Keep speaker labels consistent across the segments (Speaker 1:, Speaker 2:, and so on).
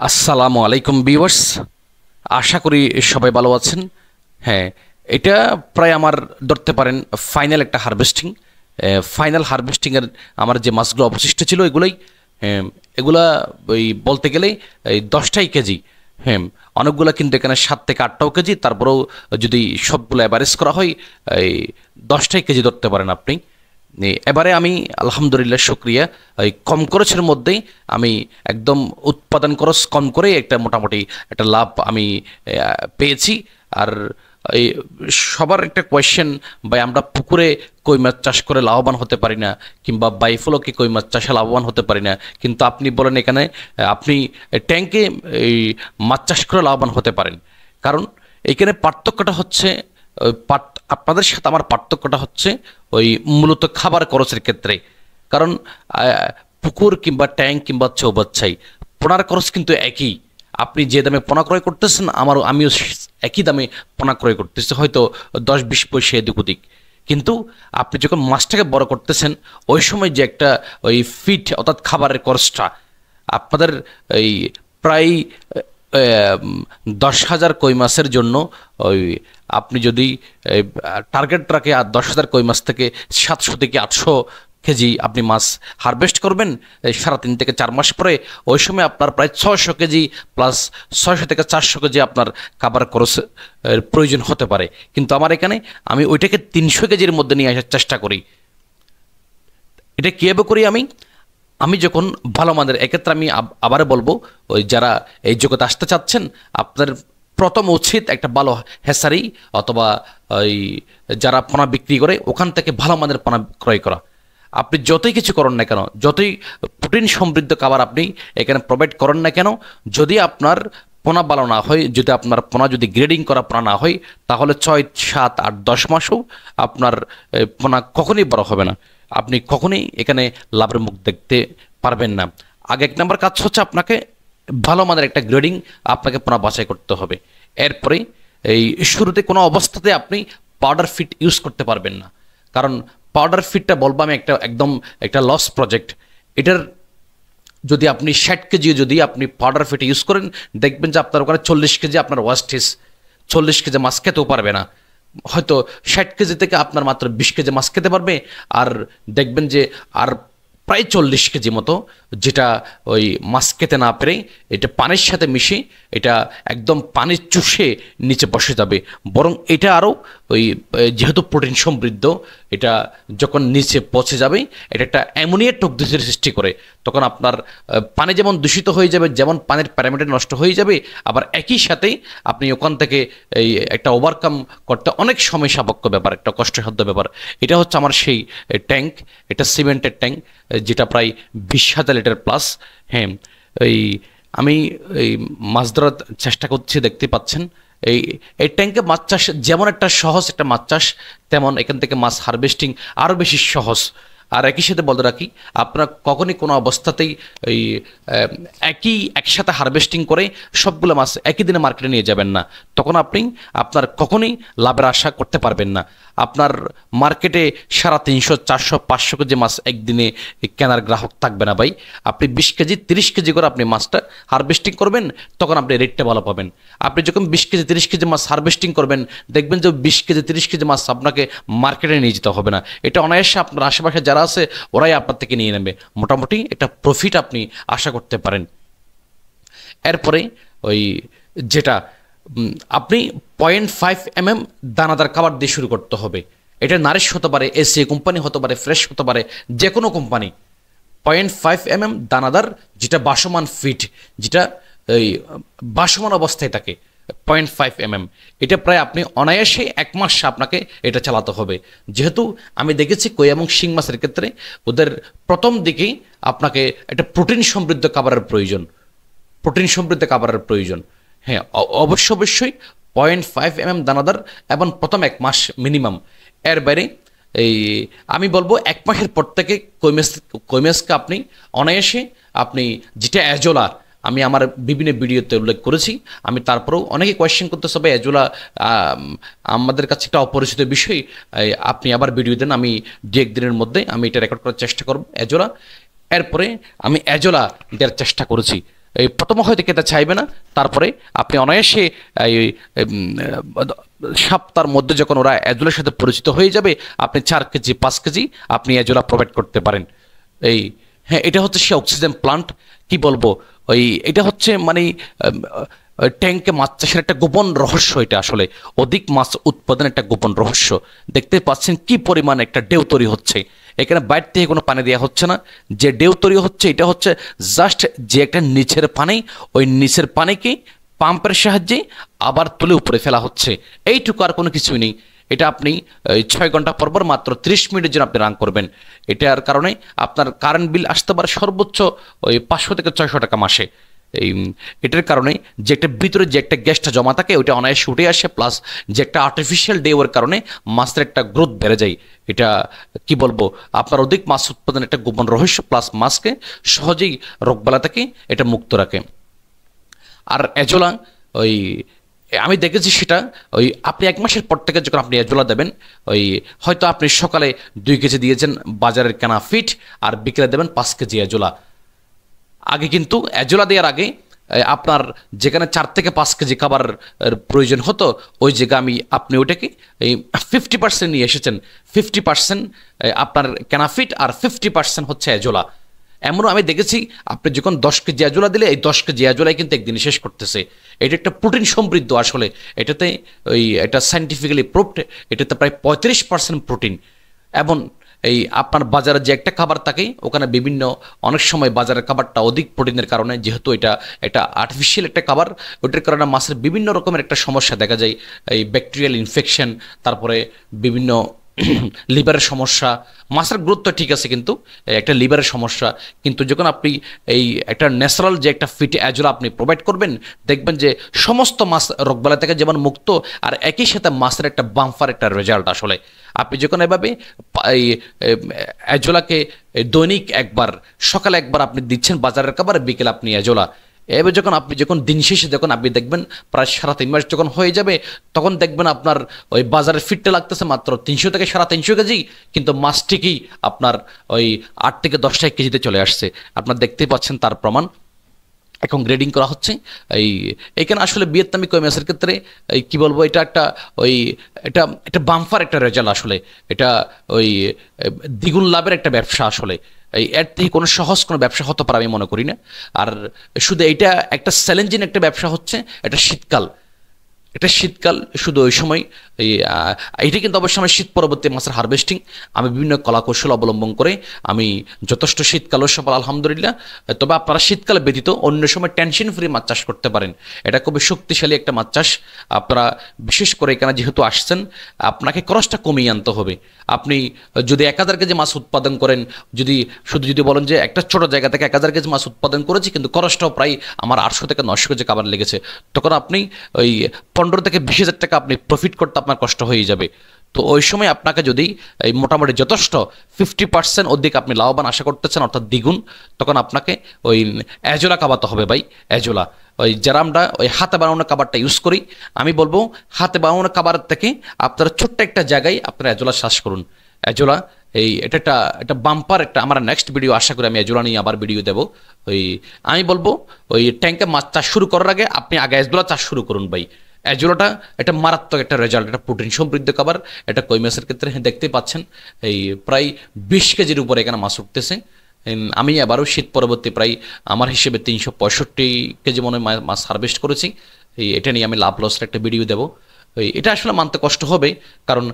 Speaker 1: আসসালামু আলাইকুম ভিউয়ার্স। আশা করি সবাই ভালো আছেন। হ্যাঁ, এটা প্রায় আমার ধরতে পারেন ফাইনাল একটা হারভেস্টিং। ফাইনাল হারভেস্টিংয়ের আমার যে মাছগুলো অবশিষ্ট ছিল এগুলোই, এগুলা ওই বলতে গেলে এই 10টাই কেজি। হ্যাঁ, অনেকগুলো কিন্তু এখানে 7 থেকে 8টাও কেজি, তারপরেও যদি সবগুলো অ্যাভারেজ করা হয় এই 10টাই কেজি ধরতে পারেন আপনি। এবারে আমি আলহামদুলিল্লাহ শুক্রিয়া, এই কম খরচের মধ্যেই আমি একদম উৎপাদন খরচ কম করে একটা মোটামুটি একটা লাভ আমি পেয়েছি। আর এই সবার একটা কোয়েশ্চেন, ভাই আমরা পুকুরে কই মাছ চাষ করে লাভবান হতে পারি না, কিংবা বাইফলকে কই মাছ চাষে লাভবান হতে পারি না, কিন্তু আপনি বলেন এখানে আপনি ট্যাঙ্কে এই মাছ চাষ করে লাভবান হতে পারেন। কারণ এখানে পার্থক্যটা হচ্ছে আপনাদের সাথে আমার পার্থক্যটা হচ্ছে ওই মূলত খাবার খরচের ক্ষেত্রে। কারণ পুকুর কিংবা ট্যাঙ্ক কিংবা চৌবাচ্চাই পোনার খরচ কিন্তু একই। আপনি যে দামে পোনা ক্রয় করতেছেন আমিও একই দামে পোনা ক্রয় করতেছি, হয়তো 10-20 পয়সা এদিক ওদিক। কিন্তু আপনি যখন মাছটাকে বড় করতেছেন ওই সময় যে একটা ওই ফিট অর্থাৎ খাবারের খরচটা আপনাদের এই প্রায় 10,000 কই মাছের জন্য ওই আপনি যদি টার্গেট রাখে আর 10,000 কই মাছ থেকে 700 থেকে 800 কেজি আপনি মাছ হারভেস্ট করবেন এই সাড়ে 3 থেকে 4 মাস পরে, ওই সময় আপনার প্রায় 600 কেজি প্লাস 600 থেকে 400 কেজি আপনার খাবার খরচ প্রয়োজন হতে পারে। কিন্তু আমার এখানে আমি ওইটাকে 300 কেজির মধ্যে নিয়ে আসার চেষ্টা করি। এটা কীভাবে করি আমি? আমি যখন ভালো মানের, এক্ষেত্রে আমি আবারও বলবো, ওই যারা এই জগতে আসতে চাচ্ছেন আপনার প্রথম উচিত একটা ভালো হ্যাসারি অথবা ওই যারা পোনা বিক্রি করে ওখান থেকে ভালো মানের পোনা ক্রয় করা। আপনি যতই কিছু করেন না কেন, যতই প্রোটিন সমৃদ্ধ খাবার আপনি এখানে প্রোভাইড করেন না কেন, যদি আপনার পোনা ভালো না হয়, যদি আপনার পোনা যদি গ্রেডিং করা পোনা না হয়, তাহলে 6, 7, 8, 10 মাসও আপনার পোনা কখনোই বড় হবে না। আপনি কখনোই এখানে লাভের মুখ দেখতে পারবেন না। আগে 1 নম্বর কাজ হচ্ছে আপনাকে ভালো মানের একটা গ্রেডিং আপনাকে পোনা বাছাই করতে হবে। এরপরে এই শুরুতে কোনো অবস্থাতে আপনি পাউডার ফিড ইউজ করতে পারবেন না। কারণ পাউডার ফিডটা বলবো আমি একদম একটা লস প্রজেক্ট। এটার যদি আপনি 60 কেজি যদি আপনি পাউডার ফিড ইউজ করেন, দেখবেন যে আপনার ওখানে 40 কেজি আপনার ওয়েস্টেজ, 40 কেজি মাছ খেতেও পারবে না। হয়তো 60 কেজি থেকে আপনার মাত্র 20 কেজি মাছ খেতে পারবে। আর দেখবেন যে আর প্রায় 40 কেজি মতো যেটা ওই মাছ খেতে না পেরে এটা পানির সাথে মিশে এটা একদম পানি চুষে নিচে বসে যাবে। বরং এটা আরও ওই যেহেতু প্রোটিন সমৃদ্ধ, এটা যখন নিচে পচে যাবে এটা একটা অ্যামোনিয়া টক দূষিতের সৃষ্টি করে। তখন আপনার পানি যেমন দূষিত হয়ে যাবে, যেমন পানির প্যারামিটার নষ্ট হয়ে যাবে, আবার একই সাথেই আপনি ওখান থেকে এই একটা ওভারকাম করতে অনেক সময় সাপেক্ষ ব্যাপার, একটা কষ্টসাধ্য ব্যাপার। এটা হচ্ছে আমার সেই ট্যাঙ্ক, এটা সিমেন্টের ট্যাঙ্ক যেটা প্রায় 20,000 লিটার প্লাস। হ্যাঁ, এই আমি এই মাছ ধরার চেষ্টা করছি, দেখতে পাচ্ছেন। এই এই ট্যাঙ্কে মাছ চাষ যেমন একটা সহজ একটা মাছ চাষ, তেমন এখান থেকে মাছ হারভেস্টিং আরও বেশি সহজ। আর একই সাথে বলতে রাখি, আপনারা কখনই কোনো অবস্থাতেই এই একসাথে হারভেস্টিং করে সবগুলো মাছ একই দিনে মার্কেটে নিয়ে যাবেন না। তখন আপনার কখনোই লাভের আশা করতে পারবেন না। আপনার মার্কেটে 350, 400, 500 কেজি মাছ একদিনে কেনার গ্রাহক থাকবে না ভাই। আপনি 20 কেজি 30 কেজি করে আপনি মাছটা হারভেস্টিং করবেন, তখন আপনি রেটটা ভালো পাবেন। আপনি যখন 20 কেজি 30 কেজি মাছ হারভেস্টিং করবেন, দেখবেন যে 20 কেজি 30 কেজি মাছ আপনাকে মার্কেটে নিয়ে যেতে হবে না। এটা অনায়াসে আপনার আশেপাশে যারা আছে ওরাই আপনার থেকে নিয়ে নেবে। মোটামুটি একটা প্রফিট আপনি আশা করতে পারেন। এরপরে ওই যেটা আপনি 0.5 mm দানাদার খাবার দিয়ে শুরু করতে হবে। এটা নারিশ হতে পারে, এসি কোম্পানি হতে পারে, ফ্রেশ হতে পারে, যে কোনো কোম্পানি। 0.5 mm দানাদার, যেটা বাসমান ফিট, যেটা এই বাসমান অবস্থায় থাকে, 0.5 mm। এটা প্রায় আপনি অনায়াসে 1 মাস আপনাকে এটা চালাতে হবে। যেহেতু আমি দেখেছি কই এবং শিং মাছের ক্ষেত্রে ওদের প্রথম দিকেই আপনাকে একটা প্রোটিন সমৃদ্ধ খাবারের প্রয়োজন, প্রোটিন সমৃদ্ধ খাবারের প্রয়োজন। হ্যাঁ, অবশ্যই 0.5 mm দানাদার এবং প্রথম 1 মাস মিনিমাম। এর বাইরে এই আমি বলবো 1 মাসের পর থেকে কই মাছকে আপনি অনায়াসে আপনি যেটা অ্যাজোলা, আমি আমার বিভিন্ন ভিডিওতে উল্লেখ করেছি। আমি তারপরেও অনেকে কোয়েশ্চেন করতে হবে অ্যাজোলা আমাদের কাছে একটা অপরিচিত বিষয়, আপনি আবার ভিডিও দেন, আমি 2-1 দিনের মধ্যে আমি এটা রেকর্ড করার চেষ্টা করব অ্যাজোলা। এরপরে আমি অ্যাজোলা দেওয়ার চেষ্টা করেছি। এই প্রথম হয়তো খেতে চাইবে না, তারপরে আপনি অনায়াসে এই সপ্তাহের মধ্যে যখন ওরা এজোলার সাথে পরিচিত হয়ে যাবে, আপনি 4 কেজি 5 কেজি আপনি এজোলা প্রোভাইড করতে পারেন। এই হ্যাঁ, এটা হচ্ছে সে অক্সিজেন প্লান্ট। কি বলবো, ওই এটা হচ্ছে মানে ট্যাঙ্কে মাছ চাষের একটা গোপন রহস্য। এটা আসলে অধিক মাছ উৎপাদনের একটা গোপন রহস্য। দেখতে পাচ্ছেন কি পরিমাণ একটা ঢেউ তৈরি হচ্ছে। এখানে বাইরে থেকে কোনো পানি দেওয়া হচ্ছে না। যে ঢেউ তৈরি হচ্ছে এটা হচ্ছে জাস্ট যে একটা নিচের পানি, ওই নিচের পানিকে পাম্পের সাহায্যে আবার তুলে উপরে ফেলা হচ্ছে, এইটুকু, আর কোনো কিছুই নেই। এটা আপনি 6 ঘন্টা পর পর মাত্র 30 মিনিটের জন্য আপনি রান করবেন। এটার কারণে আপনার কারেন্ট বিল আসতে পারে সর্বোচ্চ ওই 500 থেকে 600 টাকা মাসে। এই এটার কারণে যে একটা ভিতরে যে একটা গ্যাসটা জমা থাকে ওইটা অনায়াসে উঠে আসে, প্লাস যে একটা আর্টিফিশিয়াল ডেওয়ার কারণে মাছের একটা গ্রোথ বেড়ে যায়। এটা কি বলবো, আপনার অধিক মাছ উৎপাদনের একটা গোপন রহস্য, প্লাস মাছকে সহজেই রোগবালা থেকে এটা মুক্ত রাখে। আর এজোলা, ওই আমি দেখেছি সেটা, ওই আপনি 1 মাসের পর থেকে যখন আপনি এজোলা দেবেন, ওই হয়তো আপনি সকালে 2 কেজি দিয়েছেন বাজারের কেনা ফিট, আর বিকেলে দেবেন 5 কেজি এজোলা। আগে কিন্তু এজোলা দেওয়ার আগে আপনার যেখানে 4 থেকে 5 কেজি খাবার প্রয়োজন হতো, ওই জায়গায় আপনি ওটাকে এই 50% নিয়ে এসেছেন। 50% আপনার কেনা ফিট, আর 50% হচ্ছে এজোলা। এমনও আমি দেখেছি আপনি যখন 10 কেজি এজোলা দিলে, এই 10 কেজি এজোলাই কিন্তু একদিনে শেষ করতেছে। এটা একটা প্রোটিন সমৃদ্ধ আসলে। এটাতে এটা সায়েন্টিফিক্যালি প্রুভড, এটাতে প্রায় 35% প্রোটিন। এবং এই আপনার বাজারে যে একটা খাবার থাকে, ওখানে বিভিন্ন অনেক সময় বাজারের খাবারটা অধিক প্রোটিনের কারণে, যেহেতু এটা আর্টিফিশিয়াল একটা খাবার, ওইটার কারণে মাছের বিভিন্ন রকমের একটা সমস্যা দেখা যায়। এই ব্যাকটেরিয়াল ইনফেকশন, তারপরে বিভিন্ন লিভারের সমস্যা। মাছের গ্রোথ তো ঠিক আছে, কিন্তু একটা লিভারের সমস্যা। কিন্তু যখন আপনি এই একটা ন্যাচারাল যে একটা ফিট এজোলা আপনি প্রোভাইড করবেন, দেখবেন যে সমস্ত মাছ রোগবালা থেকে যেমন মুক্ত, আর একই সাথে মাছের একটা বাম্পার একটা রেজাল্ট আসলে। আপনি যখন এভাবে এই এজোলাকে দৈনিক একবার, সকালে একবার আপনি দিচ্ছেন বাজারের খাবার, বিকেলে আপনি এজোলা, এবার যখন দিন শেষে যখন আপনি দেখবেন প্রায় 3.5 মাস যখন হয়ে যাবে, তখন দেখবেন আপনার ওই বাজারের ফিটটা লাগতেছে মাত্র 300 থেকে 350 কেজি, কিন্তু মাছ ঠিকই আপনার ওই 8 থেকে 10 কেজিতে চলে আসছে। আপনার দেখতেই পাচ্ছেন তার প্রমাণ। এখন গ্রেডিং করা হচ্ছে। এইখানে আসলে ভিয়েতনামি কই মাছের ক্ষেত্রে কি বলবো, এটা বাম্পার একটা রেজাল্ট আসলে। এটা ওই দ্বিগুণ লাভের একটা ব্যবসা আসলে। এর থেকে কোনো সহজ কোনো ব্যবসা হতে পারে আমি মনে করি না। আর শুধু এটা একটা চ্যালেঞ্জিং একটা ব্যবসা হচ্ছে, এটা শীতকাল। শুধু ওই সময় এটা কিন্তু অবশ্যই আমার শীত পরবর্তী মাছের হারভেস্টিং। আমি বিভিন্ন কলাকৌশল অবলম্বন করে আমি যথেষ্ট শীতকালও সফল আলহামদুলিল্লাহ। তবে আপনারা শীতকালে ব্যতীত অন্য সময় টেনশন ফ্রি মাছ চাষ করতে পারেন। এটা খুবই শক্তিশালী একটা মাছ চাষ। আপনারা বিশেষ করে এখানে যেহেতু আসছেন, আপনাকে খরচটা কমিয়ে আনতে হবে। আপনি যদি 1000 কেজি মাছ উৎপাদন করেন, যদি বলেন যে একটা ছোট জায়গা থেকে 1000 কেজি মাছ উৎপাদন করেছি, কিন্তু খরচটাও প্রায় আমার 800 থেকে 900 কেজি খাবার লেগেছে, তখন আপনি ওই 15 থেকে 20,000 টাকা আপনি প্রফিট করতে আপনার কষ্ট হয়ে যাবে। তো ওই সময় আপনাকে যদি এই মোটামুটি যথেষ্ট 50% অধিক আপনি লাভবান আশা করতেছেন, অর্থাৎ দ্বিগুণ, তখন আপনাকে ওই এজোলা খাওয়াতে হবে ভাই। এজোলা, ওই যারা আমরা ওই হাতে বানানো খাবারটা ইউজ করি, আমি বলবো হাতে বানানো খাবারের থেকে আপনারা ছোট্ট একটা জায়গায় আপনারা এজোলা চাষ করুন। এজোলা এটা বাম্পার একটা। আমার নেক্সট ভিডিও আশা করি আমি এজোলা নিয়ে আবার ভিডিও দেবো। আমি বলবো ওই ট্যাঙ্কে মাছ চাষ শুরু করার আগে আপনি এজোলা চাষ শুরু করুন ভাই। এজোলাটা এটা মারাত্মক একটা রেজাল্ট, এটা প্রোটিন সমৃদ্ধ খাবার। এটা কই মাছের ক্ষেত্রে দেখতেই পাচ্ছেন প্রায় 20 কেজির উপরে এখানে মাছ উঠতেছে। আমি আবারও শীত পরবর্তী প্রায় আমার হিসেবে 365 কেজি মনে মাছ হারভেস্ট করেছি। এটা নিয়ে আমি লাভ লসের একটা ভিডিও দেবো। এটা আসলে মানতে কষ্ট হবে, কারণ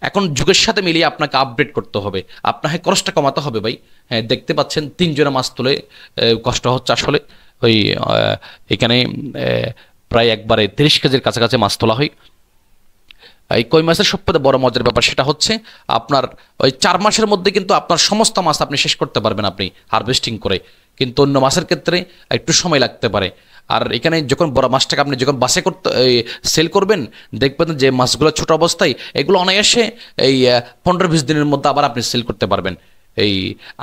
Speaker 1: এখন যুগের সাথে মিলিয়ে আপনাকে আপডেট করতে হবে, আপনাকে খরচটা কমাতে হবে ভাই। হ্যাঁ, দেখতে পাচ্ছেন 3 জনে মাছ তুলে কষ্ট হচ্ছে আসলে। এখানে প্রায় একবারে 30 কেজির কাছাকাছি মাছ তোলা হয়। এই কই মাছের সবচেয়ে বড় মজার ব্যাপার সেটা হচ্ছে আপনার ওই 4 মাসের মধ্যে কিন্তু আপনার সমস্ত মাছ আপনি শেষ করতে পারবেন আপনি হারভেস্টিং করে। কিন্তু অন্য মাছের ক্ষেত্রে একটু সময় লাগতে পারে। আর এখানে যখন বড় মাছটাকে আপনি যখন বাসে সেল করবেন, দেখবেন যে মাছগুলো ছোট অবস্থায় এগুলো অনায়াসে 15-20 দিনের মধ্যে আবার আপনি সেল করতে পারবেন।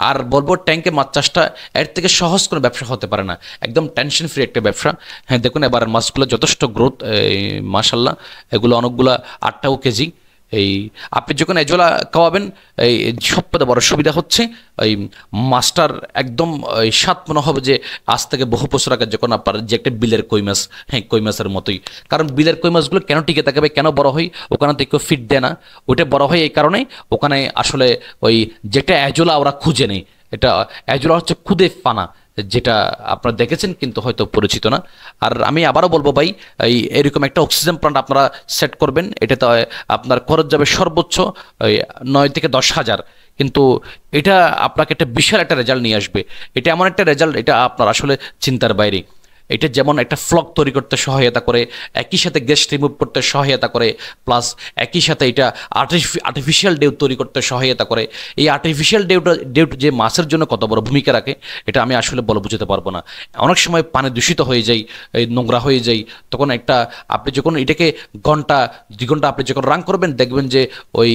Speaker 1: আর বলবো ট্যাঙ্কে মাছ চাষটা এর থেকে সহজ কোনো ব্যবসা হতে পারে না, একদম টেনশন ফ্রি একটা ব্যবসা। হ্যাঁ, দেখুন এবার মাছগুলো যথেষ্ট গ্রোথ, মাশাল্লাহ। এগুলো অনেকগুলো 8টাও কেজি। এই আপনি যখন এজোলা খাওয়াবেন, এই সবথেকে বড় সুবিধা হচ্ছে ওই মাছটার একদম ওই স্বাদ মনে হবে যে আজ থেকে বহু বছর আগে যখন আপনার যে একটা বিলের কই মাছ, হ্যাঁ কই মাছের মতোই। কারণ বিলের কই মাছগুলো কেন টিকে থাকবে, কেন বড় হয়, ওখানে তো কেউ ফিট দেয় না। ওইটা বড় হয় এই কারণে ওখানে আসলে ওই যেটা এজোলা ওরা খুঁজে নেই, এটা এজোলা হচ্ছে খুদে পানা, যেটা আপনারা দেখেছেন কিন্তু হয়তো পরিচিত না। আর আমি আবারও বলবো ভাই, এরকম একটা অক্সিজেন প্লান্ট আপনারা সেট করবেন, এটাতে আপনার খরচ যাবে সর্বোচ্চ ওই 9 থেকে 10 হাজার, কিন্তু এটা আপনাকে একটা বিশাল একটা রেজাল্ট নিয়ে আসবে। এটা এমন একটা রেজাল্ট, এটা আপনার আসলে চিন্তার বাইরে। এটা যেমন একটা ফ্লক তৈরি করতে সহায়তা করে, একই সাথে গ্যাস রিমুভ করতে সহায়তা করে, প্লাস একই সাথে এটা আর্টিফিশিয়াল ডেউ তৈরি করতে সহায়তা করে। এই আর্টিফিশিয়াল ডেউট যে মাছের জন্য কত বড় ভূমিকা রাখে, এটা আমি আসলে বলে বুঝতে পারবো না। অনেক সময় পানি দূষিত হয়ে যায়, এই নোংরা হয়ে যায়, তখন একটা আপনি যখন এটাকে ঘন্টা 2 ঘন্টা আপনি যখন রান করবেন, দেখবেন যে ওই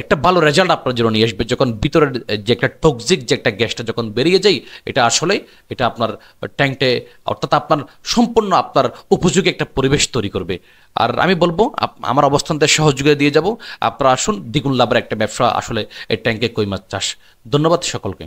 Speaker 1: একটা ভালো রেজাল্ট আপনার জন্য নিয়ে আসবে। যখন ভিতরের যে একটা টক্সিক যে একটা গ্যাসটা যখন বেরিয়ে যায়, এটা আসলে এটা আপনার ট্যাঙ্কে, অর্থাৎ আপনার সম্পূর্ণ আপনার উপযোগী একটা পরিবেশ তৈরি করবে। আর আমি বলবো আমার অবস্থানতে সহযোগিতা দিয়ে যাব, আপনারা আসুন, দ্বিগুণ লাভের একটা ব্যবসা আসলে এই ট্যাঙ্কে কই মাছ চাষ। ধন্যবাদ সকলকে।